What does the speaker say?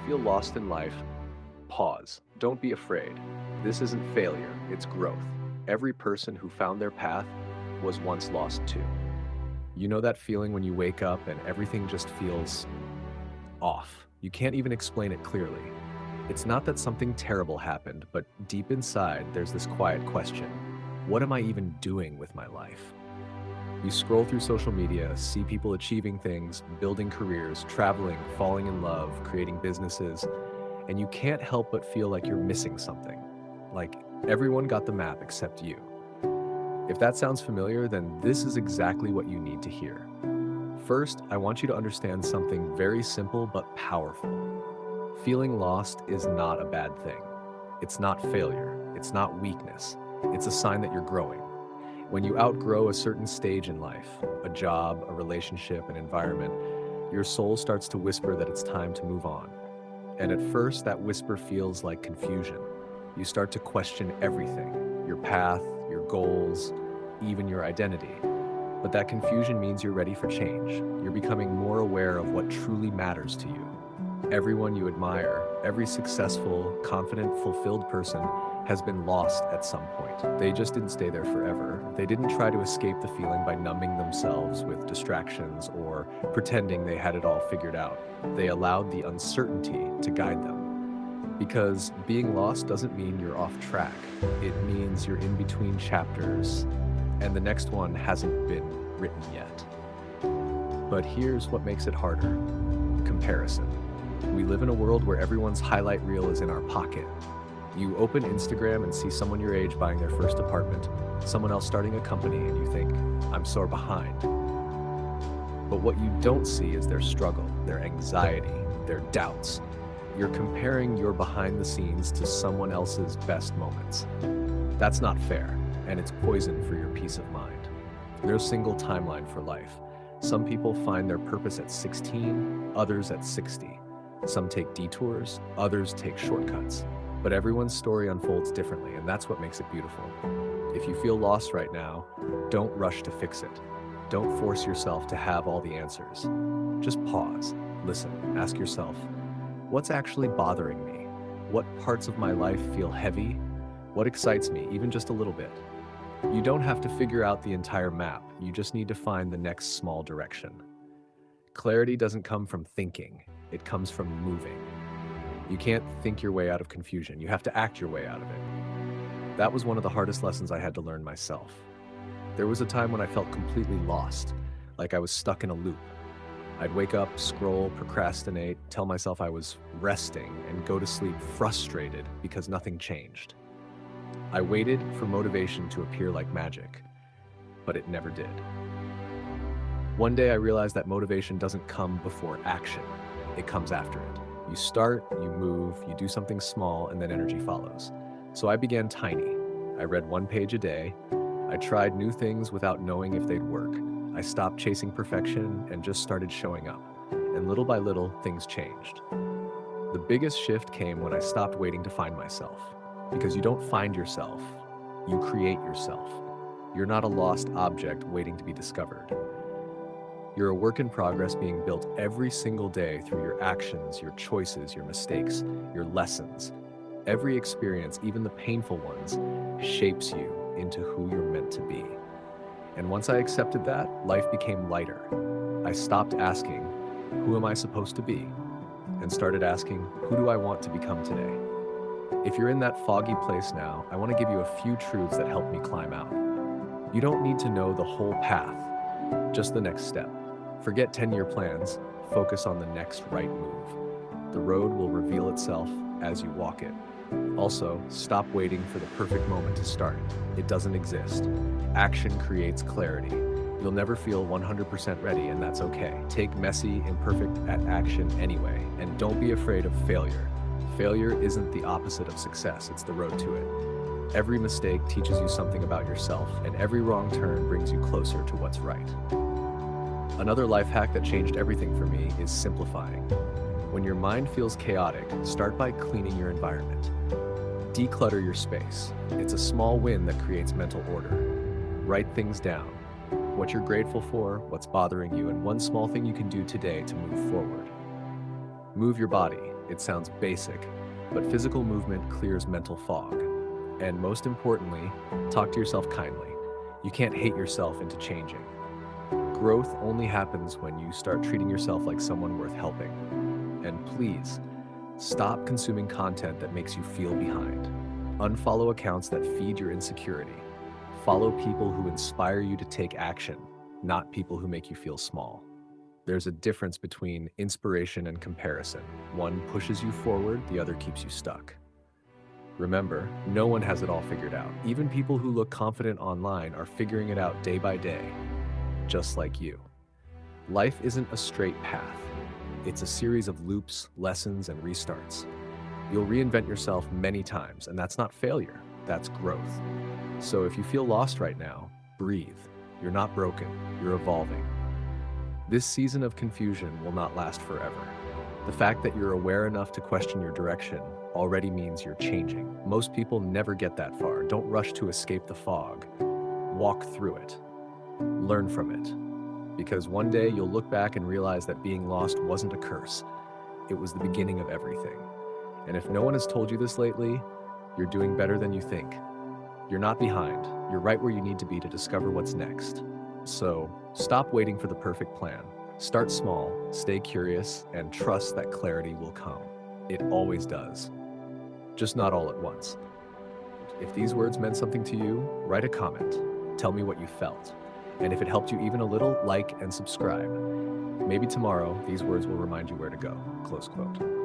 feel lost in life, pause. Don't be afraid. This isn't failure, it's growth. Every person who found their path was once lost too. You know that feeling when you wake up and everything just feels off. You can't even explain it clearly. It's not that something terrible happened, but deep inside, there's this quiet question. What am I even doing with my life? You scroll through social media, see people achieving things, building careers, traveling, falling in love, creating businesses, and you can't help but feel like you're missing something. Like everyone got the map except you. If that sounds familiar, then this is exactly what you need to hear. First, I want you to understand something very simple but powerful. Feeling lost is not a bad thing. It's not failure. It's not weakness. It's a sign that you're growing. When you outgrow a certain stage in life, a job, a relationship, an environment, your soul starts to whisper that it's time to move on. And at first, that whisper feels like confusion. You start to question everything, your path, your goals, even your identity. But that confusion means you're ready for change. You're becoming more aware of what truly matters to you. Everyone you admire, every successful, confident, fulfilled person has been lost at some point. They just didn't stay there forever. They didn't try to escape the feeling by numbing themselves with distractions or pretending they had it all figured out. They allowed the uncertainty to guide them. Because being lost doesn't mean you're off track. It means you're in between chapters, and the next one hasn't been written yet. But here's what makes it harder: comparison. We live in a world where everyone's highlight reel is in our pocket. You open Instagram and see someone your age buying their first apartment, someone else starting a company, and you think, I'm so behind. But what you don't see is their struggle, their anxiety, their doubts. You're comparing your behind the scenes to someone else's best moments. That's not fair, and it's poison for your peace of mind. There's a single timeline for life. Some people find their purpose at 16, others at 60. Some take detours, others take shortcuts. But everyone's story unfolds differently, and that's what makes it beautiful. If you feel lost right now, don't rush to fix it. Don't force yourself to have all the answers. Just pause, listen, ask yourself, what's actually bothering me? What parts of my life feel heavy? What excites me, even just a little bit? You don't have to figure out the entire map. You just need to find the next small direction. Clarity doesn't come from thinking. It comes from moving. You can't think your way out of confusion. You have to act your way out of it. That was one of the hardest lessons I had to learn myself. There was a time when I felt completely lost, like I was stuck in a loop. I'd wake up, scroll, procrastinate, tell myself I was resting, and go to sleep frustrated because nothing changed. I waited for motivation to appear like magic, but it never did. One day I realized that motivation doesn't come before action. It comes after it. You start, you move, you do something small, and then energy follows. So I began tiny. I read 1 page a day. I tried new things without knowing if they'd work. I stopped chasing perfection and just started showing up. And little by little, things changed. The biggest shift came when I stopped waiting to find myself. Because you don't find yourself, you create yourself. You're not a lost object waiting to be discovered. You're a work in progress being built every single day through your actions, your choices, your mistakes, your lessons. Every experience, even the painful ones, shapes you into who you're meant to be. And once I accepted that, life became lighter. I stopped asking, who am I supposed to be? And started asking, who do I want to become today? If you're in that foggy place now, I want to give you a few truths that help me climb out. You don't need to know the whole path, just the next step. Forget 10-year plans, focus on the next right move. The road will reveal itself as you walk it. Also, stop waiting for the perfect moment to start. It doesn't exist. Action creates clarity. You'll never feel 100% ready, and that's okay. Take messy, imperfect at action anyway, and don't be afraid of failure. Failure isn't the opposite of success, it's the road to it. Every mistake teaches you something about yourself, and every wrong turn brings you closer to what's right. Another life hack that changed everything for me is simplifying. When your mind feels chaotic, start by cleaning your environment. Declutter your space. It's a small win that creates mental order. Write things down. What you're grateful for, what's bothering you, and one small thing you can do today to move forward. Move your body. It sounds basic, but physical movement clears mental fog. And most importantly, talk to yourself kindly. You can't hate yourself into changing. Growth only happens when you start treating yourself like someone worth helping. And please, stop consuming content that makes you feel behind. Unfollow accounts that feed your insecurity. Follow people who inspire you to take action, not people who make you feel small. There's a difference between inspiration and comparison. One pushes you forward, the other keeps you stuck. Remember, no one has it all figured out. Even people who look confident online are figuring it out day by day, just like you. Life isn't a straight path. It's a series of loops, lessons, and restarts. You'll reinvent yourself many times, and that's not failure, that's growth. So if you feel lost right now, breathe. You're not broken, you're evolving. This season of confusion will not last forever. The fact that you're aware enough to question your direction already means you're changing. Most people never get that far. Don't rush to escape the fog. Walk through it. Learn from it. Because one day you'll look back and realize that being lost wasn't a curse. It was the beginning of everything. And if no one has told you this lately, you're doing better than you think. You're not behind. You're right where you need to be to discover what's next. So stop waiting for the perfect plan. Start small, stay curious, and trust that clarity will come. It always does. Just not all at once. If these words meant something to you, write a comment. Tell me what you felt. And if it helped you even a little, like and subscribe. Maybe tomorrow, these words will remind you where to go. Close quote.